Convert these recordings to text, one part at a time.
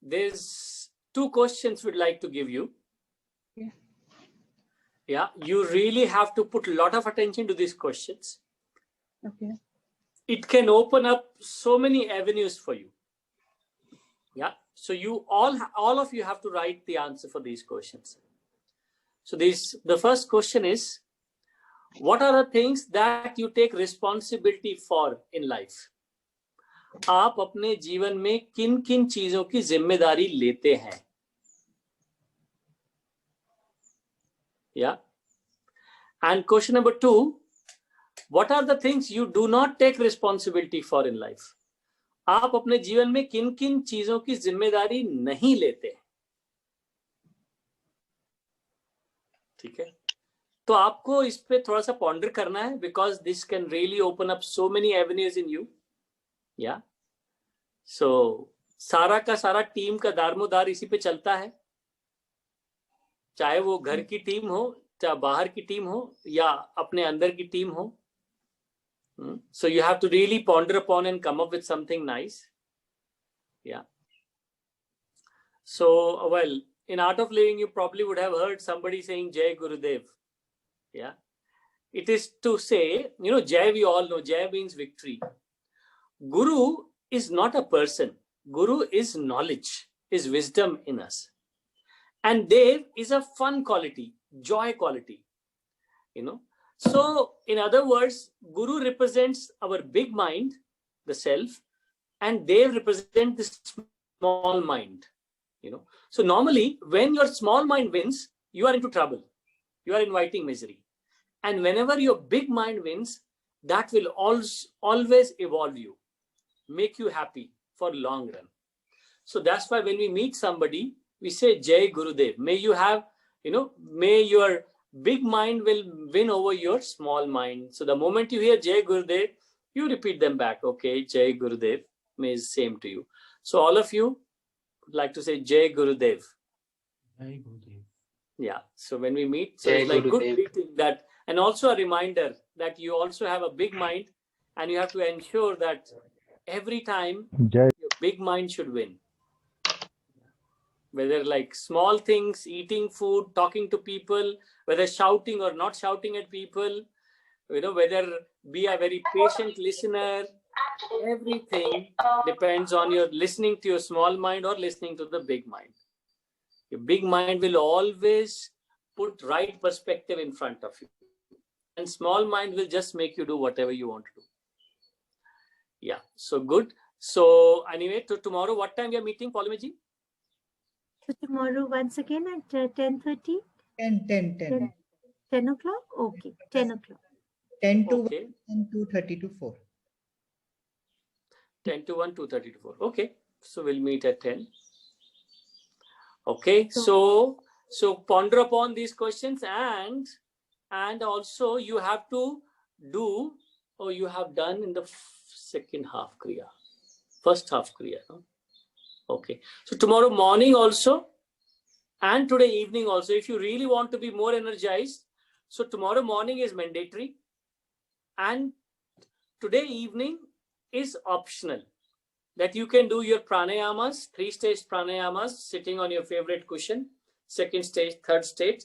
there's two questions we'd like to give you. Yeah. Yeah, you really have to put a lot of attention to these questions. Okay. It can open up so many avenues for you. Yeah, so you all of you have to write the answer for these questions. So the first question is, what are the things that you take responsibility for in life? आप अपने जीवन में किन किन चीजों की जिम्मेदारी लेते हैं? Yeah. And question number 2, what are the things you do not take responsibility for in life? आप अपने जीवन में किन किन चीजों की जिम्मेदारी नहीं लेते? ठीक है, तो आपको इस पे थोड़ा सा पॉन्डर करना है, because this can really open up so many avenues in you. या सो सारा का सारा टीम का दारमोदार इसी पे चलता है, चाहे वो घर की टीम हो, चाहे बाहर की टीम हो, या अपने अंदर की टीम हो. So you have to really ponder upon and come up with something nice. Yeah. So, well, in Art of Living, you probably would have heard somebody saying Jai Gurudev. Yeah. It is to say, Jai, we all know, Jai means victory. Guru is not a person. Guru is knowledge, is wisdom in us. And Dev is a fun quality, joy quality. So, in other words, Guru represents our big mind, the self, and Dev represents the small mind. So normally, when your small mind wins, you are into trouble. You are inviting misery. And whenever your big mind wins, that will always evolve you, make you happy for long run. So that's why when we meet somebody, we say Jai Gurudev. May you have, may your big mind will win over your small mind. So the moment you hear Jai Gurudev, you repeat them back. Okay, Jai Gurudev, may is same to you. So all of you would like to say Jai Gurudev. Jai Gurudev. Yeah. So when we meet, so Jai it's like Gurudev. good meeting that, and also a reminder that you also have a big mind, and you have to ensure that every time your big mind should win. Whether like small things, eating food, talking to people, whether shouting or not shouting at people, whether be a very patient listener, everything depends on your listening to your small mind or listening to the big mind. Your big mind will always put right perspective in front of you. And small mind will just make you do whatever you want to do. Yeah, so good. So anyway, tomorrow, what time we are meeting, Paulimaji? So tomorrow once again at 10:30? 10 o'clock? Okay, 10 o'clock. 10 to Okay. 1 and 2:30 to 4. 10 to 1, 2:30 to 4. Okay, so we'll meet at 10. Okay, so ponder upon these questions, and also you have to do, or you have done in the second half Kriya, first half Kriya. No? Okay, so tomorrow morning also, and today evening also, if you really want to be more energized, so tomorrow morning is mandatory, and today evening is optional. That you can do your pranayamas, 3-stage pranayamas, sitting on your favorite cushion, second stage, third stage,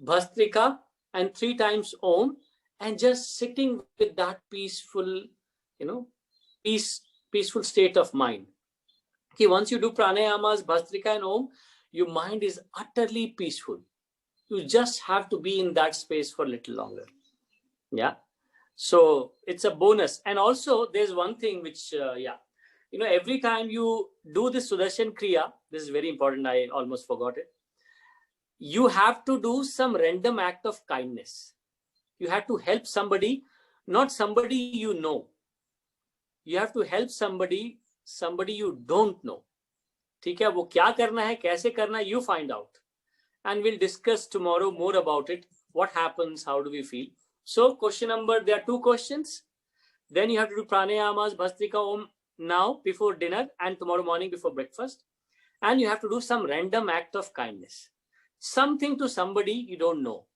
Bhastrika, and 3 times Om, and just sitting with that peaceful, peaceful state of mind. Okay, once you do pranayamas, Bhastrika and Om, your mind is utterly peaceful. You just have to be in that space for a little longer. Yeah. So it's a bonus. And also there's one thing which, every time you do this Sudarshan Kriya, this is very important, I almost forgot it. You have to do some random act of kindness. You have to help somebody, not somebody you know. You have to help somebody you don't know. ठीक है, वो क्या करना है, कैसे करना है, you find out. And we'll discuss tomorrow more about it. What happens, how do we feel? So there are 2 questions. Then you have to do pranayamas, Bhastrika, Om now before dinner, and tomorrow morning before breakfast. And you have to do some random act of kindness. Something to somebody you don't know.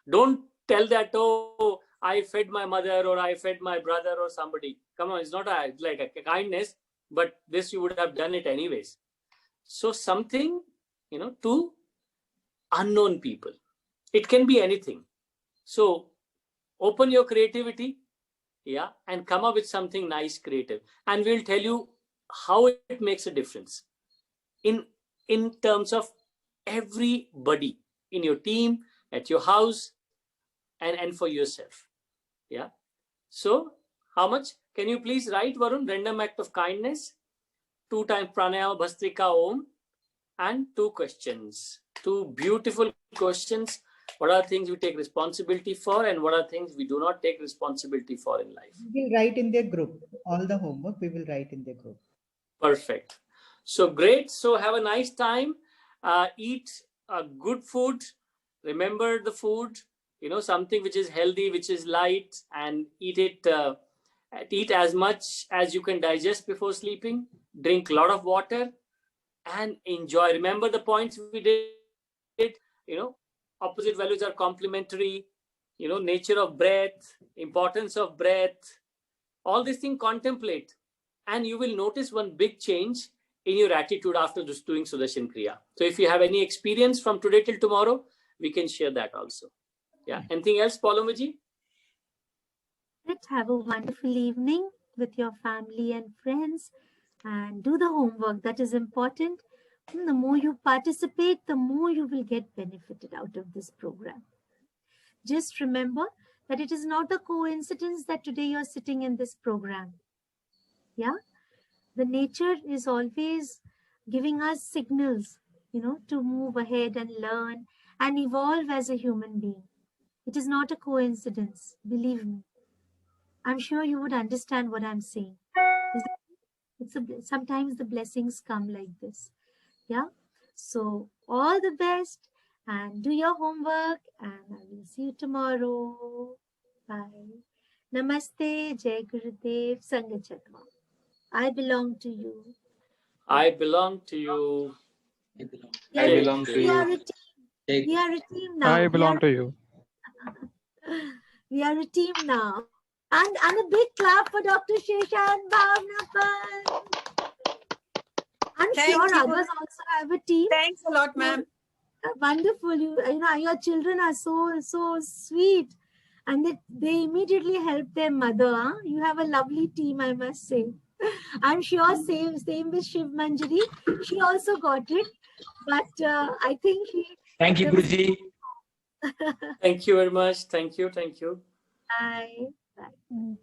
Don't tell that, oh, I fed my mother or I fed my brother or somebody. Come on, it's not like a kindness, but this you would have done it anyways. So something, to unknown people. It can be anything. So open your creativity, yeah, and come up with something nice, creative, and we'll tell you how it makes a difference in terms of everybody in your team, at your house, and for yourself. Yeah. So how much can you please write, Varun? Random act of kindness, 2 times pranayama, bhastrika, om, and 2 questions. 2 beautiful questions. What are things we take responsibility for, and what are things we do not take responsibility for in life? We will write in their group. All the homework we will write in their group. Perfect. So great. So have a nice time. Eat good food. Remember the food. Something which is healthy, which is light, and eat it. Eat as much as you can digest before sleeping. Drink a lot of water and enjoy. Remember the points we did. Opposite values are complementary. Nature of breath, importance of breath. All these things contemplate, and you will notice one big change in your attitude after just doing Sudarshan Kriya. So if you have any experience from today till tomorrow, we can share that also. Yeah. Anything else, Paulomaji? Let's have a wonderful evening with your family and friends and do the homework. That is important. The more you participate, the more you will get benefited out of this program. Just remember that it is not a coincidence that today you're sitting in this program. Yeah. The nature is always giving us signals, to move ahead and learn and evolve as a human being. It is not a coincidence, believe me. I'm sure you would understand what I'm saying. Sometimes the blessings come like this. Yeah. So all the best and do your homework, and I will see you tomorrow. Bye. Namaste, Jai Gurudev, Sangachakma. I belong to you. I belong to you. I belong to We you. are a team. We are a team now. I belong to you. We are a team now. And a big clap for Dr. Sheshan Bhavnapan. I'm Thank sure you. others also have a team. Thanks a lot, ma'am. Wonderful. Your children are so sweet, and they immediately help their mother. Huh? You have a lovely team, I must say. I'm sure same with Shiv Manjari. She also got it, but I think Thank you, Guruji. Thank you very much. Thank you. Bye. Bye.